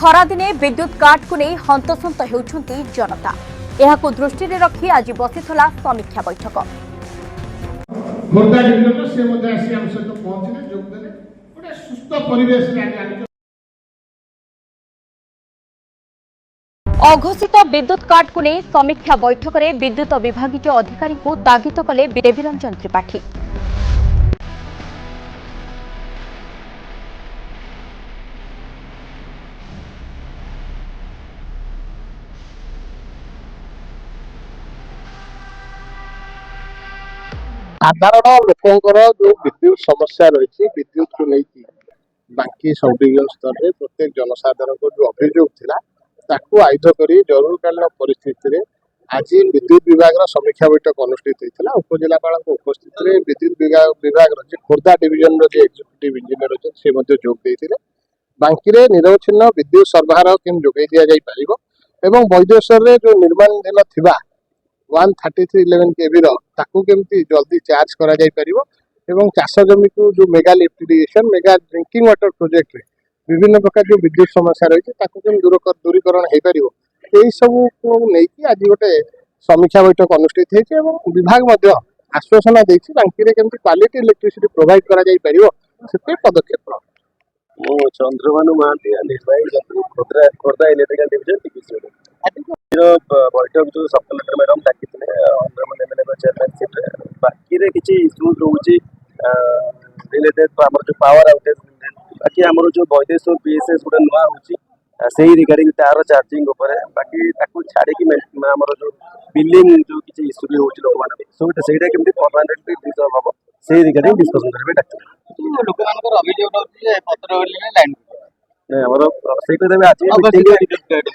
खरादिने विद्युत काट को नहीं हंतसंत होउछंती जनता। एहाको दृष्टि रखी आज बसिथला समीक्षा बैठक। खोर्धा डिविजन से मध्य आसी आम सहित पहुंचले जोगदेले गोटे सुस्थ परिवेश रे आज अघोषित विद्युत काट को नहीं समीक्षा बैठक में विद्युत विभागीय अधिकारी को तागिद कले देवीरंजन त्रिपाठी। साधारण लोकंर जो विद्युत समस्या रही विद्युत को लेकिन बाकी सब डिविजन स्तर में प्रत्येक जनसाधारण को जो अभियोग थिला ताकू आयुध करी जरूरकालीन परिस्थिति रे आज विद्युत विभाग समीक्षा बैठक अनुष्ठित होता। उपजिलापाल उपस्थित में विद्युत विभाग खोर्धा डिविजन एक्जिक्यूटिव इंजीनियर अच्छे से जोग देते बांकी निरवच्छिन्न विद्युत सरबराह केम जोगाई दि जापर वैदेश्वर जो निर्माणाधीन थिबा 13311 केवी केमती जल्दी चार्ज करा जाई परिबो एवं चाष जमी को जो mega lift irrigation mega drinking water project रे विभिन्न प्रकार जो विद्युत समस्या रही है दूरीकरण हो पार यही सब को लेकिन आज गोटे समीक्षा बैठक अनुष्ठित होती है। विभाग आश्वासना देती बांकी केमती क्वालिटी इलेक्ट्रिसिटी प्रोवाइड करा जाई परिबो से पदक्षेप चंद्रभानु महांती निर्वाही खोर्धा इलेक्ट्रिकल डिविजन बैठक जो सब कलेक्टर मैडम डाकी चेयरमैनशिप बाकी किसी इश्यूज रोचे रिलेटेड तो आम जो पावर आउटेज बाकी आम जो वैदेश्वर पीएसएस गोटे नुआ हो रिगार्डिंग तार चार्जिंग बाकी छाड़ी आम जो बिलिंग जो किसी इश्यू भी होती लोक मैंने से परमानेंटली रिजल्व हम से रिगार्डिंग डिस्कसन करेंगे डाक्तर लोक अभियोग पत्र लाइन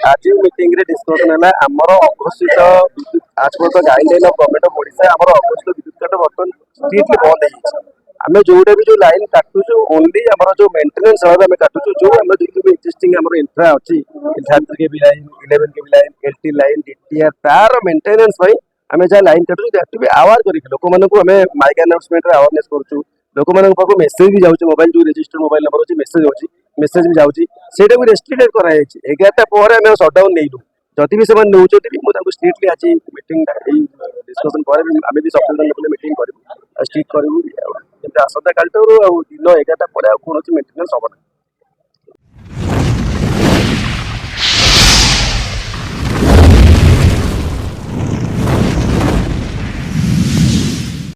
आज मीटिंग डिस्कसन है आमर अघोषित आज पर्यटन guideline of government of Odisha आमर अघोषित विद्युत काट बर्तमान स्ट्रिक्टली बंद है। आम जोटा भी जो लाइन काटुचु ओनली आमर जो मेंटेनेंस भाव आम काटुचु जो आम जो एक्जिस्टिंग आमर इंफ्रा अच्छी 3 केवी लाइन 11 केवी लाइन एलटी लाइन डीटीआर तार मेंटेनेंस आम जहाँ लाइन काटुचु दैट भी आवार करके लोक मानक आम माइक अनाउंसमेंट अवेयरनेस करूँ लोक पाक मेसेज भी जाऊँ मोबाइल जो रजिस्टर्ड मोबाइल नंबर अच्छी मेसेज भी जाऊँगी से रेस्ट्रिक्टेड कराई 11टा पर आम सटडाउन नहीं जदि भी से नौकर भी मुझे स्ट्रिक्टली आज मीटिंग डिस्कसन पर आम भी सब मीटिंग करूँ स्ट्रिक्ट करूँ आसंता काल दिन 11टा पर कौन मेंटेनेंस हम ना।